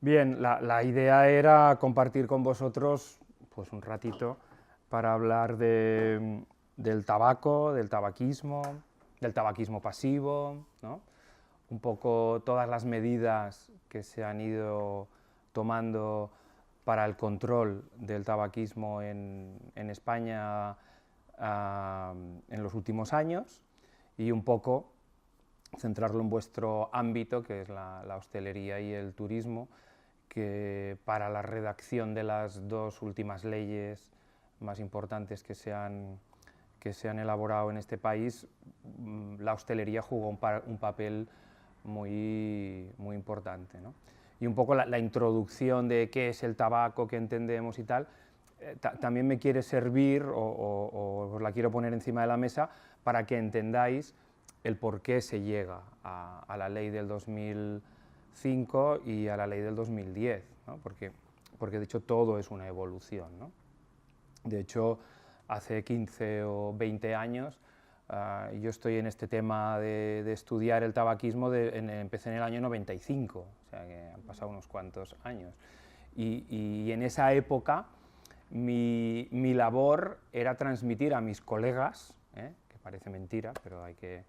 Bien, la idea era compartir con vosotros pues un ratito para hablar del tabaco, del tabaquismo pasivo, ¿no? Un poco todas las medidas que se han ido tomando para el control del tabaquismo en España en los últimos años y un poco centrarlo en vuestro ámbito, que es la hostelería y el turismo, que para la redacción de las dos últimas leyes más importantes que se han elaborado en este país, la hostelería jugó un papel muy importante, ¿no? Y un poco la introducción de qué es el tabaco, qué entendemos y tal, también me quiere servir o os la quiero poner encima de la mesa para que entendáis el por qué se llega a la ley del 2005 y a la ley del 2010, ¿no? Porque de hecho todo es una evolución, ¿no? De hecho, hace 15 o 20 años, yo estoy en este tema de estudiar el tabaquismo, empecé en el año 95, o sea que han pasado unos cuantos años. Y en esa época mi labor era transmitir a mis colegas, que parece mentira, pero hay que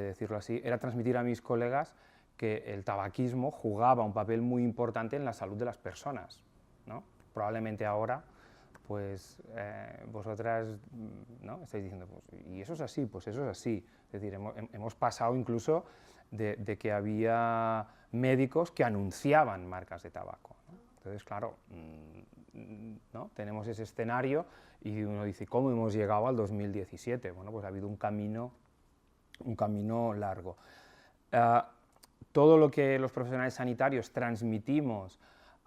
decirlo así, era transmitir a mis colegas que el tabaquismo jugaba un papel muy importante en la salud de las personas, ¿no? Probablemente ahora pues vosotras, ¿no?, estáis diciendo, pues, ¿y eso es así? Pues eso es así. Es decir, hemos pasado incluso de que había médicos que anunciaban marcas de tabaco, ¿no? Entonces, claro, ¿no?, tenemos ese escenario y uno dice, ¿cómo hemos llegado al 2017? Bueno, pues ha habido un camino largo. Todo lo que los profesionales sanitarios transmitimos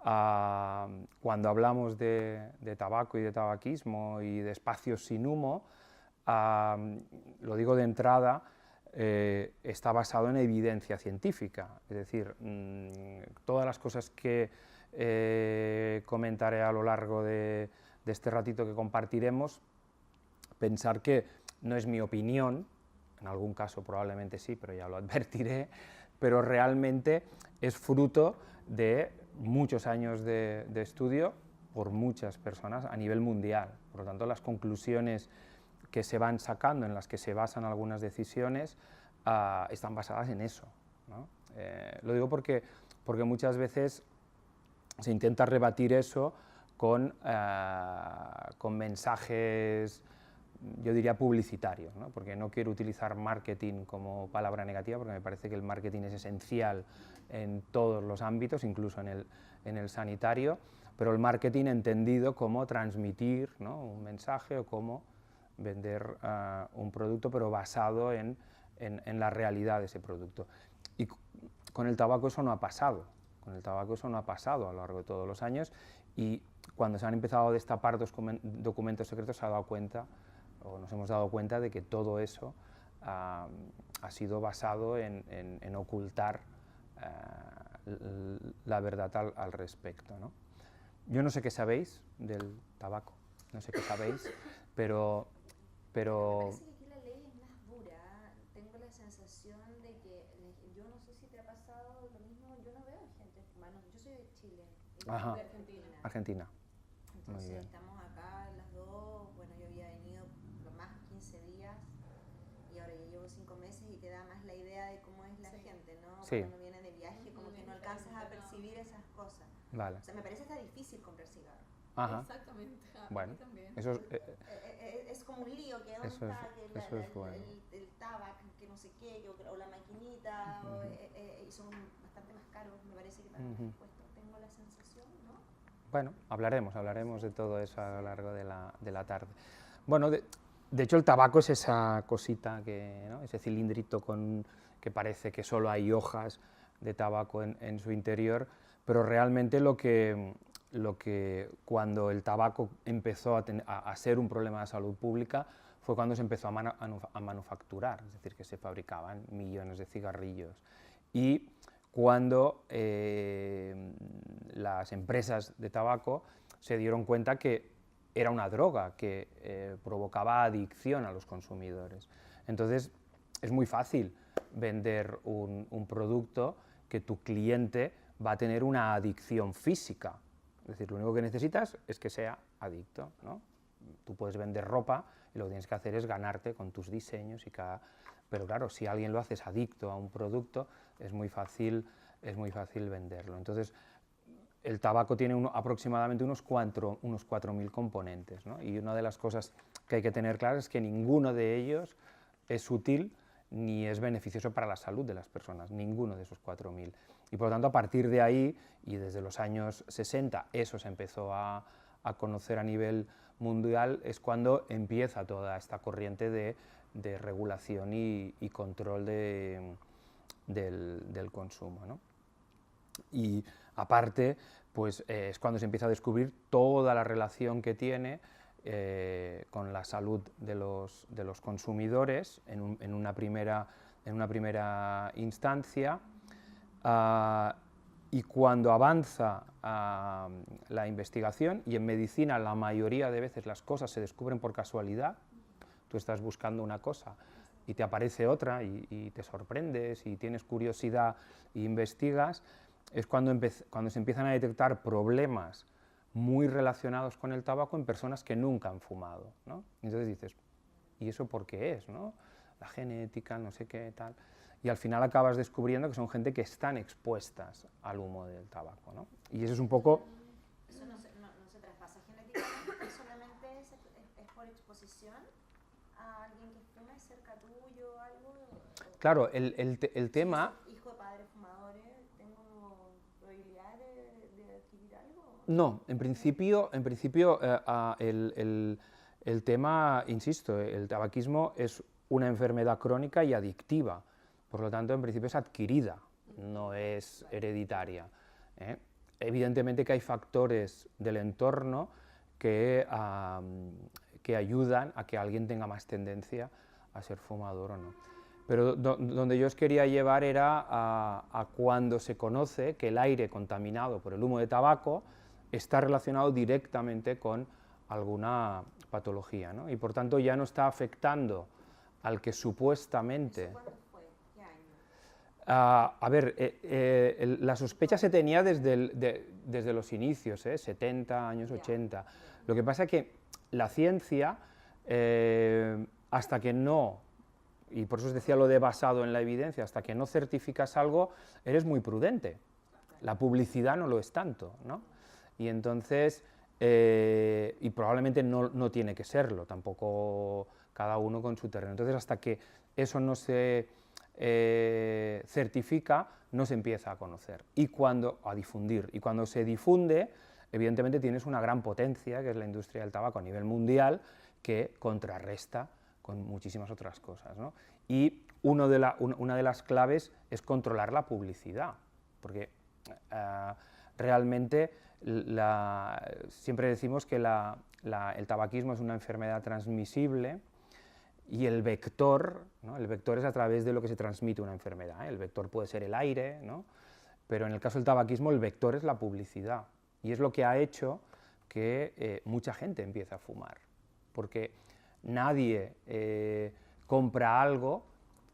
cuando hablamos de tabaco y de tabaquismo y de espacios sin humo, lo digo de entrada, está basado en evidencia científica. Es decir, todas las cosas que comentaré a lo largo de este ratito que compartiremos, pensar que no es mi opinión, en algún caso probablemente sí, pero ya lo advertiré, pero realmente es fruto de muchos años de estudio por muchas personas a nivel mundial. Por lo tanto, las conclusiones que se van sacando, en las que se basan algunas decisiones, están basadas en eso, ¿no? Lo digo porque muchas veces se intenta rebatir eso con mensajes, yo diría, publicitarios, ¿no? Porque no quiero utilizar marketing como palabra negativa, porque me parece que el marketing es esencial en todos los ámbitos, incluso en el sanitario, pero el marketing entendido como transmitir, ¿no?, un mensaje o como vender un producto, pero basado en la realidad de ese producto. Y con el tabaco eso no ha pasado. Con el tabaco eso no ha pasado a lo largo de todos los años, y cuando se han empezado a destapar documentos secretos se ha dado cuenta, o nos hemos dado cuenta, de que todo eso ha sido basado en ocultar la verdad al respecto, ¿no? Yo no sé qué sabéis del tabaco, no sé qué sabéis, pero Me parece que aquí la ley es más dura. Tengo la sensación de que, yo no sé si te ha pasado lo mismo, yo no veo gente fumando. Yo soy de Chile y tú ajá, de Argentina. Argentina, muy Entonces bien. estamos acá las dos. Bueno, yo había venido lo más 15 días y ahora ya llevo 5 meses y te da más la idea de cómo es la gente, ¿no? Sí, Cuando uno viene de viaje, como que no alcanzas a percibir esas cosas. vale. O sea, me parece hasta difícil comprar cigarros. Ajá. Exactamente, a Bueno, mí también. eso es, Es como un lío, que dónde eso es, está que eso es bueno. el tabac, que no sé qué, o la maquinita, y son bastante más caros, me parece, que pagan los impuestos. Tengo la sensación, ¿no? Bueno, hablaremos de todo eso a lo largo de la tarde. Bueno, de hecho el tabaco es esa cosita, ¿no?, ese cilindrito que parece que solo hay hojas de tabaco en su interior, pero realmente lo que cuando el tabaco empezó a ser un problema de salud pública fue cuando se empezó a manufacturar, es decir, que se fabricaban millones de cigarrillos. Y cuando las empresas de tabaco se dieron cuenta que era una droga que provocaba adicción a los consumidores. Entonces, es muy fácil vender un producto que tu cliente va a tener una adicción física. Es decir, lo único que necesitas es que sea adicto, ¿no? Tú puedes vender ropa y lo que tienes que hacer es ganarte con tus diseños y cada... Pero claro, si alguien lo haces adicto a un producto, es muy fácil venderlo. Entonces, el tabaco tiene aproximadamente unos 4.000 componentes, ¿no? Y una de las cosas que hay que tener claras es que ninguno de ellos es útil ni es beneficioso para la salud de las personas, ninguno de esos 4.000. Y por lo tanto, a partir de ahí, y desde los años 60, eso se empezó a conocer a nivel mundial, es cuando empieza toda esta corriente de regulación y control del consumo, ¿no? Y aparte, pues es cuando se empieza a descubrir toda la relación que tiene con la salud de los consumidores en una primera instancia, y cuando avanza la investigación, y en medicina la mayoría de veces las cosas se descubren por casualidad, tú estás buscando una cosa y te aparece otra y te sorprendes y tienes curiosidad e investigas, es cuando se empiezan a detectar problemas muy relacionados con el tabaco en personas que nunca han fumado, ¿no? Entonces dices, ¿y eso por qué es, no? La genética, no sé qué, tal. Y al final acabas descubriendo que son gente que están expuestas al humo del tabaco, ¿no? Y eso es un poco... Eso no se traspasa genéticamente, solamente es por exposición a alguien que fuma cerca tuyo o algo. Claro, el tema... Hijo de padres fumadores, ¿tengo probabilidad de adquirir algo? No, en principio el tema, insisto, el tabaquismo es una enfermedad crónica y adictiva, por lo tanto, en principio es adquirida, no es hereditaria, ¿eh? Evidentemente que hay factores del entorno que ayudan a que alguien tenga más tendencia a ser fumador o no. Pero donde yo os quería llevar era a cuando se conoce que el aire contaminado por el humo de tabaco está relacionado directamente con alguna patología, ¿no? Y por tanto ya no está afectando al que supuestamente... ¿Eso cuándo fue? ¿Qué año? A ver, la sospecha se tenía desde los inicios, 70, años 80. Lo que pasa es que la ciencia, hasta que no, y por eso os decía lo de basado en la evidencia, hasta que no certificas algo, eres muy prudente. La publicidad no lo es tanto, ¿no? Y entonces, y probablemente no tiene que serlo, tampoco cada uno con su terreno. Entonces, hasta que eso no se certifica, no se empieza a conocer, a difundir. Y cuando se difunde, evidentemente tienes una gran potencia, que es la industria del tabaco a nivel mundial, que contrarresta con muchísimas otras cosas, ¿no? Y una de las claves es controlar la publicidad, porque realmente siempre decimos que el tabaquismo es una enfermedad transmisible y el vector, ¿no? El vector es a través de lo que se transmite una enfermedad, ¿eh? El vector puede ser el aire, ¿no? Pero en el caso del tabaquismo el vector es la publicidad y es lo que ha hecho que mucha gente empiece a fumar, porque nadie compra algo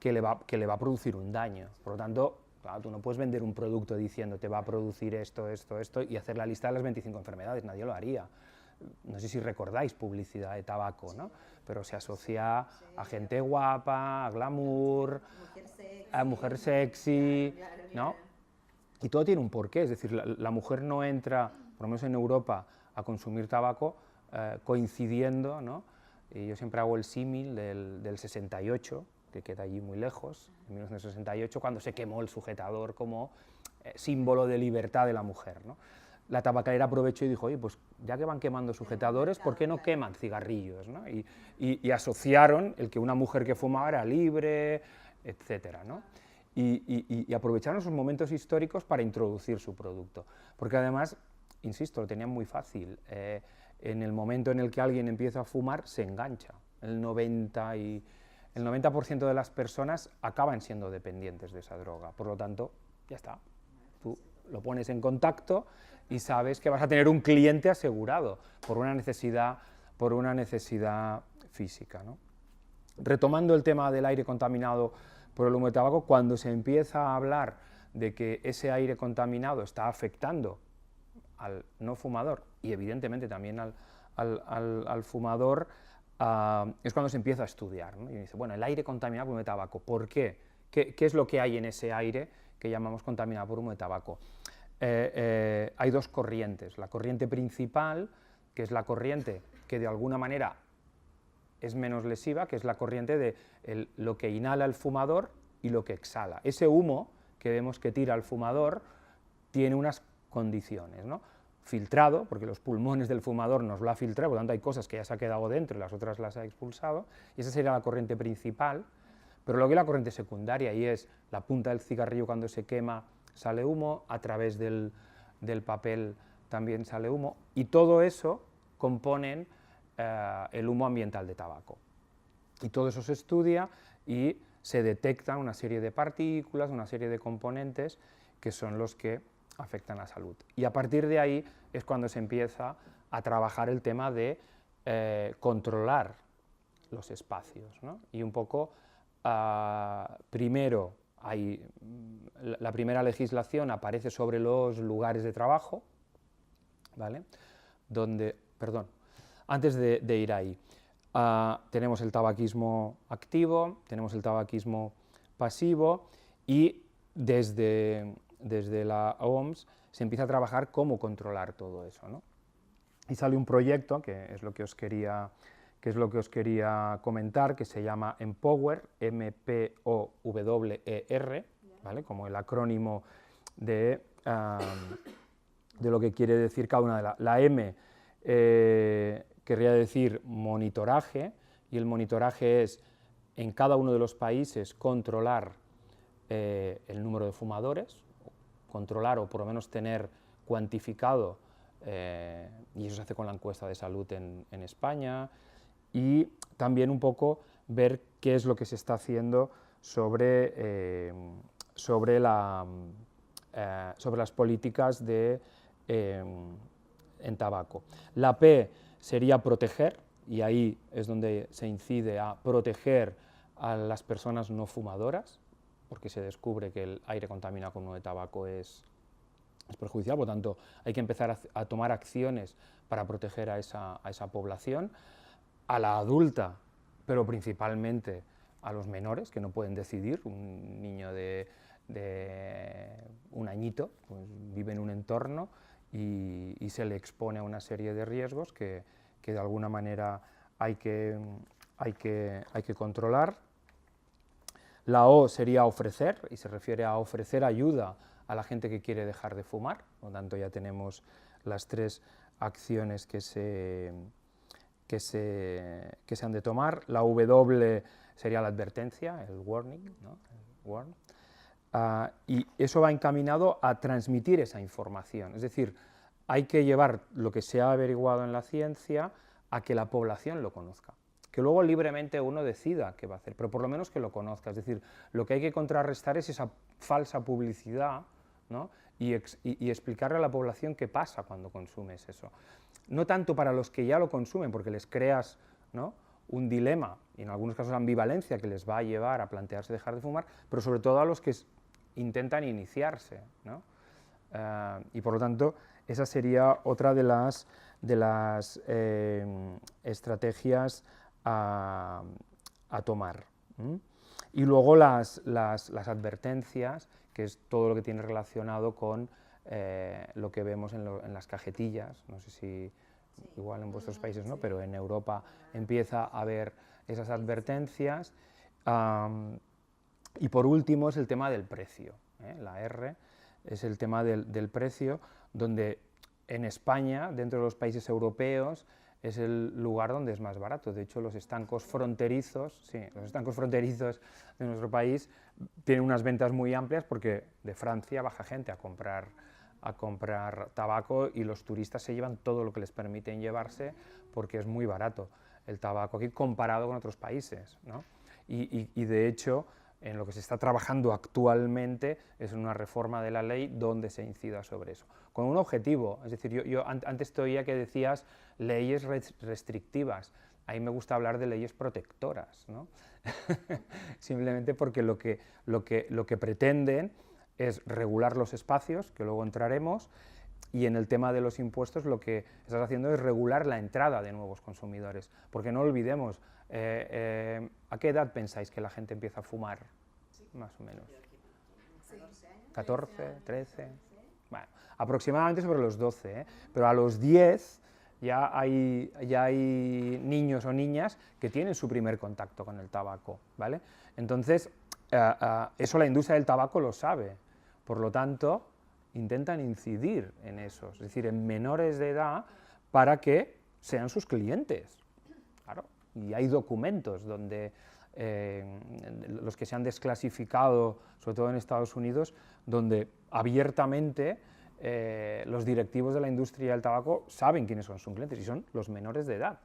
que le va a producir un daño. Por lo tanto, claro, tú no puedes vender un producto diciendo te va a producir esto y hacer la lista de las 25 enfermedades, nadie lo haría. No sé si recordáis publicidad de tabaco, ¿no? Pero se asocia a gente guapa, a glamour, a mujer sexy, ¿no? Y todo tiene un porqué, es decir, la mujer no entra, por lo menos en Europa, a consumir tabaco coincidiendo, ¿no? Y yo siempre hago el símil del 68, que queda allí muy lejos, en 1968, cuando se quemó el sujetador como símbolo de libertad de la mujer, ¿no? La tabacalera aprovechó y dijo, oye, pues ya que van quemando sujetadores, ¿por qué no queman cigarrillos, ¿no? Y asociaron el que una mujer que fumaba era libre, etcétera, ¿no? Y aprovecharon esos momentos históricos para introducir su producto, porque además, insisto, lo tenían muy fácil. En el momento en el que alguien empieza a fumar, se engancha. El 90% de las personas acaban siendo dependientes de esa droga, por lo tanto, ya está. Tú lo pones en contacto y sabes que vas a tener un cliente asegurado por una necesidad física, ¿no? Retomando el tema del aire contaminado por el humo de tabaco, cuando se empieza a hablar de que ese aire contaminado está afectando al no fumador y evidentemente también al fumador, es cuando se empieza a estudiar, ¿no? Y dice, bueno, el aire contaminado por humo de tabaco, ¿por qué? ¿Qué es lo que hay en ese aire que llamamos contaminado por humo de tabaco? Hay dos corrientes, la corriente principal, que es la corriente que de alguna manera es menos lesiva, que es la corriente de lo que inhala el fumador y lo que exhala. Ese humo que vemos que tira el fumador tiene unas condiciones, ¿no? Filtrado, porque los pulmones del fumador nos lo ha filtrado, por lo tanto hay cosas que ya se ha quedado dentro y las otras las ha expulsado, y esa sería la corriente principal, pero luego hay la corriente secundaria, y es la punta del cigarrillo cuando se quema sale humo, a través del papel también sale humo, y todo eso componen el humo ambiental de tabaco. Y todo eso se estudia y se detectan una serie de partículas, una serie de componentes que son los que afectan la salud. Y a partir de ahí es cuando se empieza a trabajar el tema de controlar los espacios, ¿no? Y un poco, primero, la primera legislación aparece sobre los lugares de trabajo, ¿vale? Donde, perdón, antes de ir ahí, tenemos el tabaquismo activo, tenemos el tabaquismo pasivo, y desde la OMS se empieza a trabajar cómo controlar todo eso, ¿no? Y sale un proyecto, que es lo que os quería comentar, que se llama Empower, M-P-O-W-E-R, ¿vale? Como el acrónimo de lo que quiere decir cada una de la M. Querría decir monitoraje, y el monitoraje es, en cada uno de los países, controlar el número de fumadores, controlar o por lo menos tener cuantificado, y eso se hace con la encuesta de salud en España, y también un poco ver qué es lo que se está haciendo sobre las políticas en tabaco. La P sería proteger, y ahí es donde se incide a proteger a las personas no fumadoras, porque se descubre que el aire contaminado con humo de tabaco es perjudicial, por lo tanto hay que empezar a tomar acciones para proteger a esa población, a la adulta, pero principalmente a los menores, que no pueden decidir. Un niño de un añito pues vive en un entorno y se le expone a una serie de riesgos que de alguna manera hay que controlar. La O sería ofrecer, y se refiere a ofrecer ayuda a la gente que quiere dejar de fumar, por lo tanto ya tenemos las tres acciones que se han de tomar. La W sería la advertencia, el warning, ¿no? El warn. Y eso va encaminado a transmitir esa información, es decir, hay que llevar lo que se ha averiguado en la ciencia a que la población lo conozca, que luego libremente uno decida qué va a hacer, pero por lo menos que lo conozca. Es decir, lo que hay que contrarrestar es esa falsa publicidad, ¿no? y explicarle a la población qué pasa cuando consumes eso. No tanto para los que ya lo consumen, porque les creas, ¿no?, un dilema, y en algunos casos ambivalencia, que les va a llevar a plantearse dejar de fumar, pero sobre todo a los que intentan iniciarse, ¿no? Y por lo tanto, esa sería otra de las estrategias a tomar. Y luego las advertencias, que es todo lo que tiene relacionado con lo que vemos en las cajetillas. No sé si igual en vuestros países no, pero en Europa empieza a haber esas advertencias. Y por último es el tema del precio, la R es el tema del precio, donde en España, dentro de los países europeos, es el lugar donde es más barato. De hecho, los estancos fronterizos de nuestro país tienen unas ventas muy amplias, porque de Francia baja gente a comprar tabaco, y los turistas se llevan todo lo que les permiten llevarse, porque es muy barato el tabaco aquí comparado con otros países, ¿no? Y de hecho, en lo que se está trabajando actualmente es en una reforma de la ley donde se incida sobre eso, con un objetivo. Es decir, yo antes te oía que decías leyes restrictivas, a mí me gusta hablar de leyes protectoras, ¿no? Simplemente porque lo que pretenden es regular los espacios, que luego entraremos, y en el tema de los impuestos lo que estás haciendo es regular la entrada de nuevos consumidores, porque no olvidemos, ¿a qué edad pensáis que la gente empieza a fumar? Más o menos. 14, 13, bueno, aproximadamente sobre los 12, pero a los 10 ya hay niños o niñas que tienen su primer contacto con el tabaco, ¿vale? Entonces, eso la industria del tabaco lo sabe, por lo tanto, intentan incidir en eso, es decir, en menores de edad, para que sean sus clientes, claro, y hay documentos donde los que se han desclasificado, sobre todo en Estados Unidos, donde abiertamente los directivos de la industria del tabaco saben quiénes son sus clientes, y son los menores de edad,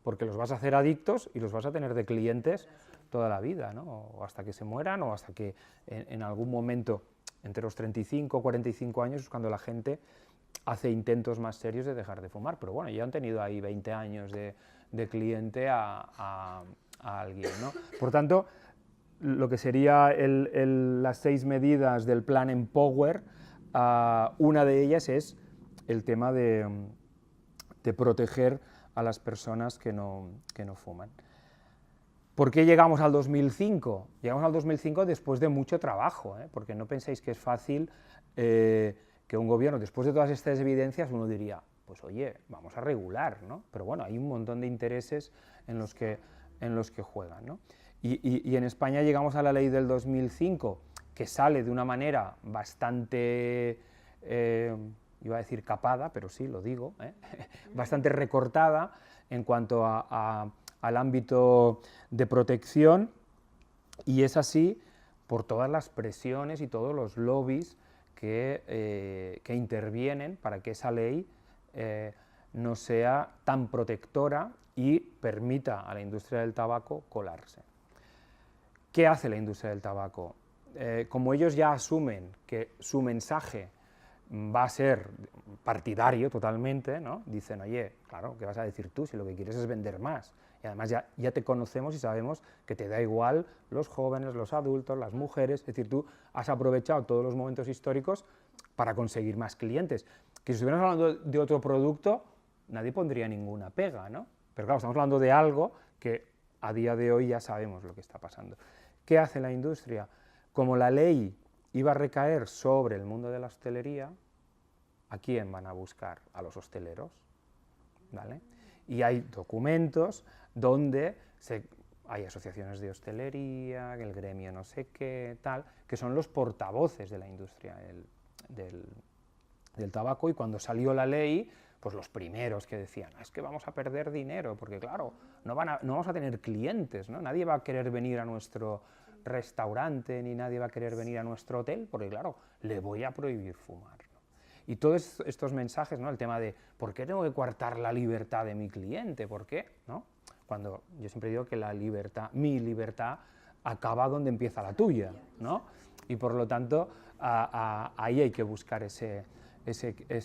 porque los vas a hacer adictos y los vas a tener de clientes toda la vida, ¿no? O hasta que se mueran, o hasta que en algún momento, entre los 35 o 45 años, es cuando la gente hace intentos más serios de dejar de fumar, pero bueno, ya han tenido ahí 20 años de cliente a alguien, ¿no? Por tanto, lo que sería las 6 medidas del plan Empower, una de ellas es el tema de proteger a las personas que no fuman. ¿Por qué llegamos al 2005? Llegamos al 2005 después de mucho trabajo, porque no penséis que es fácil que un gobierno, después de todas estas evidencias, uno diría, pues oye, vamos a regular, ¿no? Pero bueno, hay un montón de intereses en los que juegan, ¿no? Y en España llegamos a la ley del 2005, que sale de una manera bastante, iba a decir capada, pero sí, lo digo, bastante recortada en cuanto al ámbito de protección, y es así por todas las presiones y todos los lobbies que intervienen para que esa ley no sea tan protectora y permita a la industria del tabaco colarse. ¿Qué hace la industria del tabaco? Como ellos ya asumen que su mensaje va a ser partidario totalmente, ¿no? Dicen, oye, claro, ¿qué vas a decir tú si lo que quieres es vender más? Y además ya te conocemos y sabemos que te da igual los jóvenes, los adultos, las mujeres, es decir, tú has aprovechado todos los momentos históricos para conseguir más clientes. Que si estuviéramos hablando de otro producto, nadie pondría ninguna pega, ¿no? Pero claro, estamos hablando de algo que a día de hoy ya sabemos lo que está pasando. ¿Qué hace la industria? Como la ley iba a recaer sobre el mundo de la hostelería, ¿a quién van a buscar? A los hosteleros, ¿vale? Y hay documentos donde hay asociaciones de hostelería, el gremio no sé qué, tal, que son los portavoces de la industria del tabaco, y cuando salió la ley, pues los primeros que decían, es que vamos a perder dinero, porque claro, no vamos a tener clientes, ¿no? Nadie va a querer venir a nuestro restaurante, ni nadie va a querer venir a nuestro hotel, porque claro, le voy a prohibir fumar, ¿no? Y todos estos mensajes, ¿no? El tema de, ¿por qué tengo que coartar la libertad de mi cliente? ¿Por qué? ¿No? Cuando yo siempre digo que la libertad, mi libertad, acaba donde empieza la tuya, ¿no? Y por lo tanto, ahí hay que buscar ese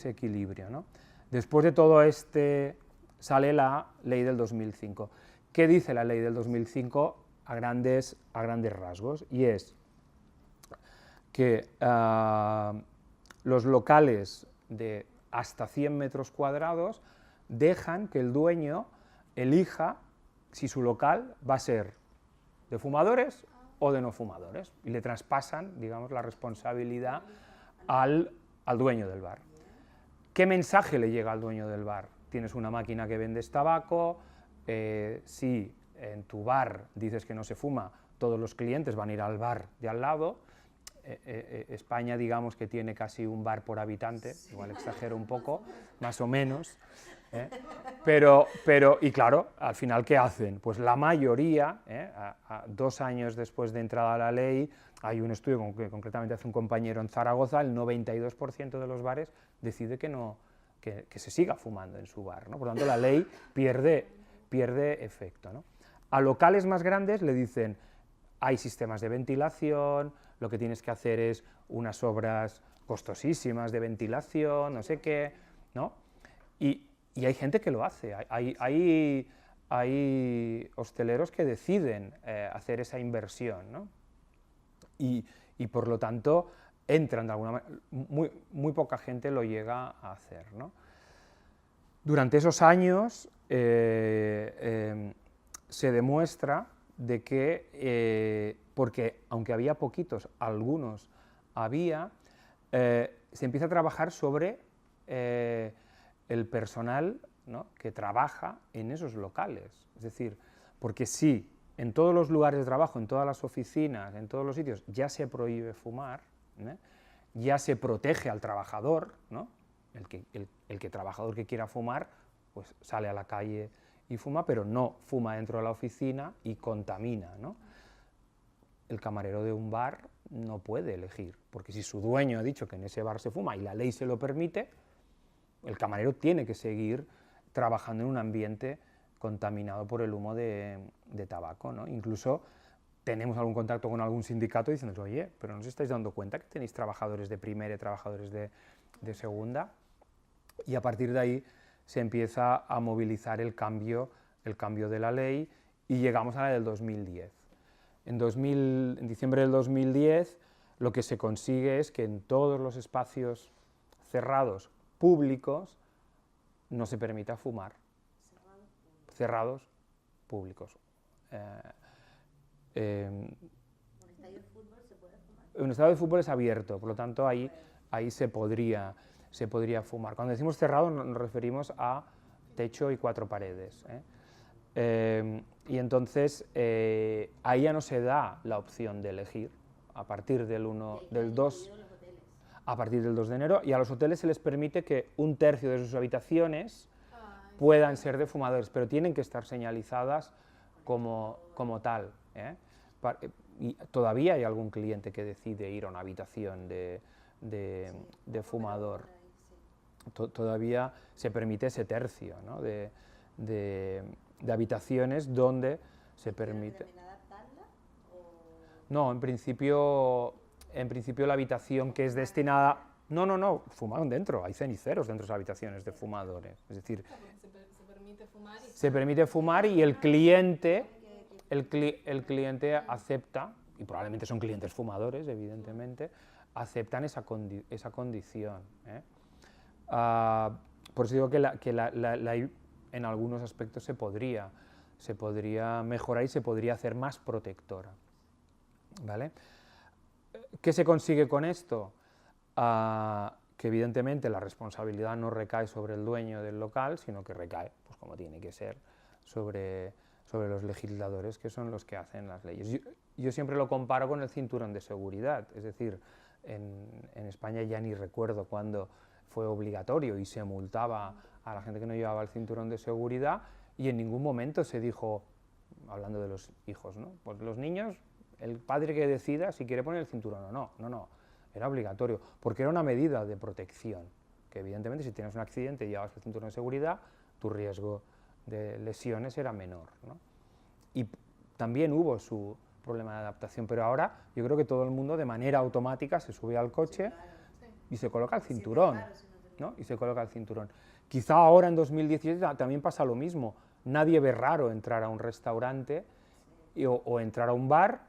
equilibrio, ¿no? Después de todo sale la ley del 2005. ¿Qué dice la ley del 2005 a grandes rasgos? Y es que los locales de hasta 100 metros cuadrados dejan que el dueño elija si su local va a ser de fumadores o de no fumadores, y le traspasan, digamos, la responsabilidad al dueño del bar. ¿Qué mensaje le llega al dueño del bar? Tienes una máquina que vendes tabaco, si en tu bar dices que no se fuma, todos los clientes van a ir al bar de al lado. España, digamos que tiene casi un bar por habitante, igual exagero un poco, más o menos, y claro, al final, ¿qué hacen? Pues la mayoría, 2 años después de entrada a la ley, hay un estudio que concretamente hace un compañero en Zaragoza, el 92% de los bares decide que se siga fumando en su bar, ¿no? Por lo tanto, la ley pierde efecto, ¿no? A locales más grandes le dicen, hay sistemas de ventilación, lo que tienes que hacer es unas obras costosísimas de ventilación, no sé qué, ¿no? Y hay gente que lo hace, hay hosteleros que deciden hacer esa inversión, ¿no? Y por lo tanto, entran de alguna manera, muy poca gente lo llega a hacer, ¿no? Durante esos años se demuestra de que, porque aunque había poquitos, algunos había, se empieza a trabajar sobre el personal, ¿no?, que trabaja en esos locales. Es decir, porque si en todos los lugares de trabajo, en todas las oficinas, en todos los sitios, ya se prohíbe fumar, ya se protege al trabajador, ¿no?, el trabajador que quiera fumar, pues sale a la calle y fuma, pero no fuma dentro de la oficina y contamina, ¿no? El camarero de un bar no puede elegir, porque si su dueño ha dicho que en ese bar se fuma y la ley se lo permite, el camarero tiene que seguir trabajando en un ambiente contaminado por el humo de tabaco, ¿no? Incluso tenemos algún contacto con algún sindicato diciendo, oye, pero ¿no os estáis dando cuenta que tenéis trabajadores de primera y trabajadores de segunda? Y a partir de ahí se empieza a movilizar el cambio de la ley y llegamos a la del 2010. En diciembre del 2010 lo que se consigue es que en todos los espacios cerrados públicos no se permita fumar. Cerrados públicos. ¿Un estadio de fútbol se puede fumar? Un estadio de fútbol es abierto, por lo tanto ahí se podría fumar. Cuando decimos cerrado nos referimos a techo y 4 paredes. Y entonces ahí ya no se da la opción de elegir a partir del 2 de enero, y a los hoteles se les permite que 1/3 de sus habitaciones puedan ser de fumadores, pero tienen que estar señalizadas como tal. Y todavía hay algún cliente que decide ir a una habitación de fumador. Todavía se permite ese tercio, ¿no?, de habitaciones donde se permite. No, en principio la habitación que es destinada... No, fumaron dentro, hay ceniceros dentro de las habitaciones de fumadores. Es decir, se permite fumar y el cliente acepta, y probablemente son clientes fumadores, evidentemente, aceptan esa condición. Por eso digo que la en algunos aspectos se podría mejorar y se podría hacer más protectora, ¿vale? ¿Qué se consigue con esto? Que evidentemente la responsabilidad no recae sobre el dueño del local, sino que recae, pues como tiene que ser, sobre los legisladores, que son los que hacen las leyes. Yo siempre lo comparo con el cinturón de seguridad, es decir, en España ya ni recuerdo cuándo fue obligatorio y se multaba a la gente que no llevaba el cinturón de seguridad, y en ningún momento se dijo, hablando de los hijos, ¿no?, pues los niños, el padre que decida si quiere poner el cinturón o no, era obligatorio, porque era una medida de protección, que evidentemente si tienes un accidente y llevas el cinturón de seguridad, tu riesgo de lesiones era menor, ¿no? Y también hubo su problema de adaptación, pero ahora yo creo que todo el mundo de manera automática se sube al coche y se coloca el cinturón, ¿no? Y se coloca el cinturón. Quizá ahora en 2017 también pasa lo mismo, nadie ve raro entrar a un restaurante o entrar a un bar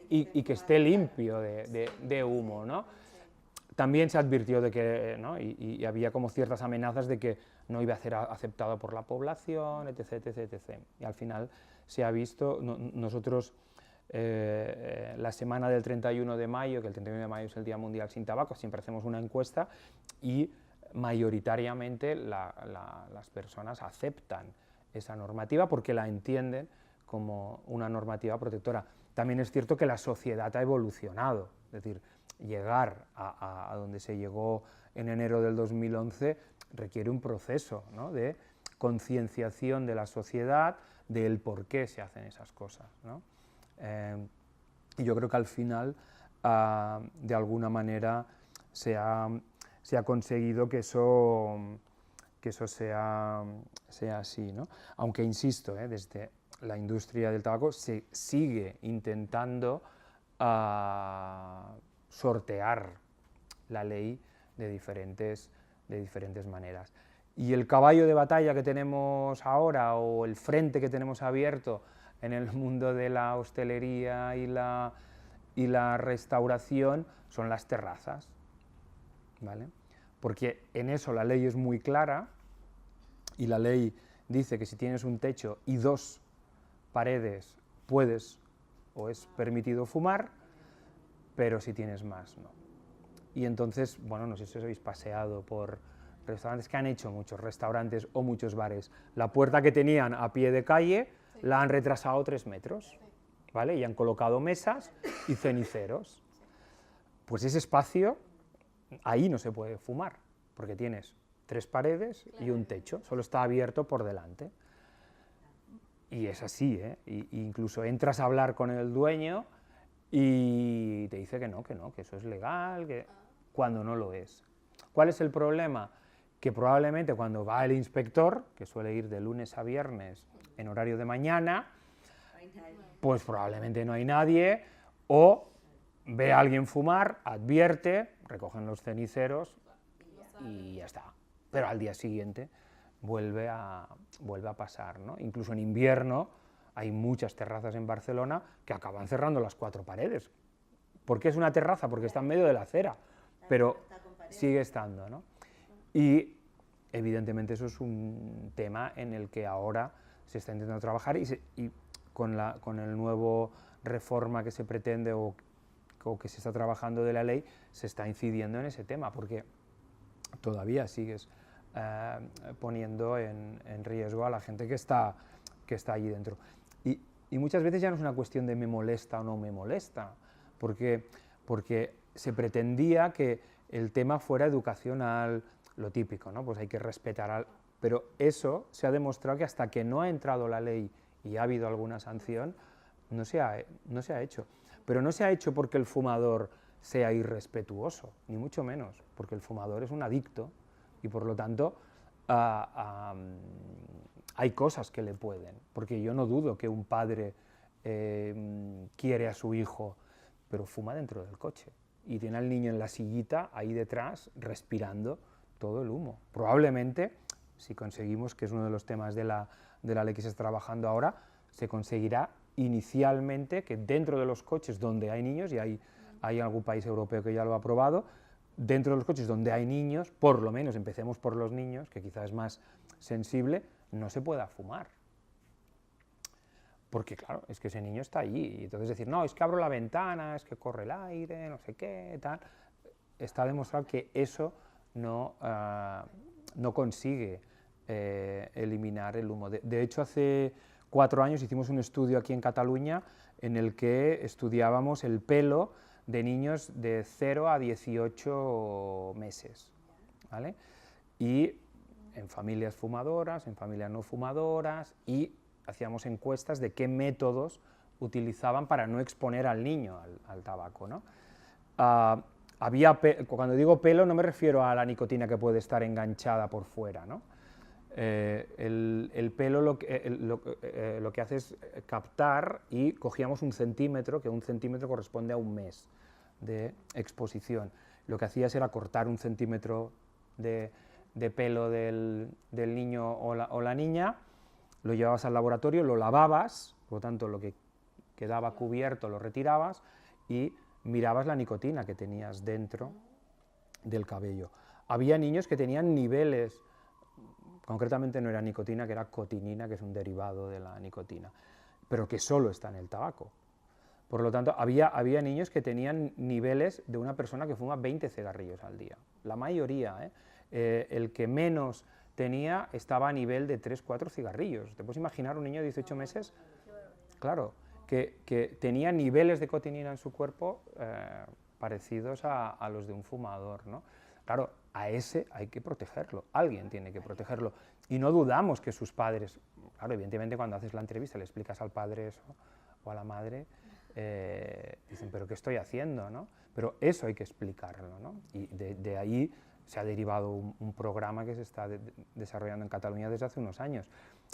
y que esté limpio de humo, ¿no? También se advirtió de que, ¿no?, y había como ciertas amenazas de que no iba a ser aceptado por la población, etc., etc., etc. Y al final se ha visto, nosotros la semana del 31 de mayo, que el 31 de mayo es el Día Mundial sin Tabaco, siempre hacemos una encuesta y mayoritariamente las personas aceptan esa normativa porque la entienden como una normativa protectora. También es cierto que la sociedad ha evolucionado, es decir, llegar a donde se llegó en enero del 2011 requiere un proceso, ¿no?, de concienciación de la sociedad del por qué se hacen esas cosas, ¿no? Y yo creo que al final, de alguna manera, se ha conseguido que eso sea así, ¿no? Aunque, insisto, desde la industria del tabaco se sigue intentando sortear la ley de diferentes maneras. Y el caballo de batalla que tenemos ahora, o el frente que tenemos abierto en el mundo de la hostelería y y la restauración son las terrazas, ¿vale? Porque en eso la ley es muy clara y la ley dice que si tienes un techo y 2 paredes puedes o es permitido fumar, pero si tienes más no. Y entonces, bueno, no sé si os habéis paseado por restaurantes, que han hecho muchos restaurantes o muchos bares. La puerta que tenían a pie de calle la han retrasado 3 metros, ¿vale? Y han colocado mesas y ceniceros. Pues ese espacio, ahí no se puede fumar, porque tienes 3 paredes y un techo, solo está abierto por delante. Y es así, ¿eh? Incluso entras a hablar con el dueño y te dice que no, que eso es legal, cuando no lo es. ¿Cuál es el problema? Que probablemente cuando va el inspector, que suele ir de lunes a viernes en horario de mañana, pues probablemente no hay nadie, o ve a alguien fumar, advierte, recogen los ceniceros y ya está. Pero al día siguiente vuelve a pasar, ¿no? Incluso en invierno hay muchas terrazas en Barcelona que acaban cerrando las 4 paredes. ¿Por qué es una terraza? Porque está en medio de la acera, pero sigue estando, ¿no? Y evidentemente eso es un tema en el que ahora se está intentando trabajar y con el nuevo reforma que se pretende o que se está trabajando de la ley, se está incidiendo en ese tema, porque todavía sigues poniendo en riesgo a la gente que está allí dentro. Y muchas veces ya no es una cuestión de me molesta o no me molesta, porque se pretendía que el tema fuera educacional, lo típico, ¿no? Pues hay que respetar pero eso se ha demostrado que hasta que no ha entrado la ley y ha habido alguna sanción, no se ha hecho. Pero no se ha hecho porque el fumador sea irrespetuoso, ni mucho menos, porque el fumador es un adicto y por lo tanto hay cosas que le pueden, porque yo no dudo que un padre quiere a su hijo, pero fuma dentro del coche y tiene al niño en la sillita ahí detrás respirando todo el humo. Probablemente, si conseguimos, que es uno de los temas de la ley que se está trabajando ahora, se conseguirá inicialmente que dentro de los coches donde hay niños, y hay algún país europeo que ya lo ha aprobado, dentro de los coches donde hay niños, por lo menos empecemos por los niños, que quizás es más sensible, no se pueda fumar. Porque claro, es que ese niño está allí, y entonces decir, no, es que abro la ventana, es que corre el aire, no sé qué, tal, está demostrado que eso no consigue eliminar el humo. De hecho, hace 4 años hicimos un estudio aquí en Cataluña en el que estudiábamos el pelo de niños de 0 a 18 meses, ¿vale? Y en familias fumadoras, en familias no fumadoras, y hacíamos encuestas de qué métodos utilizaban para no exponer al niño al tabaco, ¿no? Cuando digo pelo no me refiero a la nicotina que puede estar enganchada por fuera, ¿no? El pelo lo que hace es captar, y cogíamos 1 centímetro, que 1 centímetro corresponde a 1 mes de exposición. Lo que hacías era cortar 1 centímetro de pelo del niño o la niña, lo llevabas al laboratorio, lo lavabas, por lo tanto lo que quedaba cubierto lo retirabas y mirabas la nicotina que tenías dentro del cabello. Había niños que tenían niveles, concretamente no era nicotina, que era cotinina, que es un derivado de la nicotina, pero que solo está en el tabaco. Por lo tanto, había niños que tenían niveles de una persona que fuma 20 cigarrillos al día. La mayoría, el que menos tenía estaba a nivel de 3-4 cigarrillos. ¿Te puedes imaginar un niño de 18 meses? Claro, que tenía niveles de cotinina en su cuerpo parecidos a los de un fumador, ¿no? Claro, a ese hay que protegerlo, alguien tiene que protegerlo. Y no dudamos que sus padres, claro, evidentemente cuando haces la entrevista le explicas al padre eso, o a la madre, dicen, ¿pero qué estoy haciendo?, ¿no? Pero eso hay que explicarlo, ¿no? Y de ahí se ha derivado un programa que se está desarrollando en Cataluña desde hace unos años.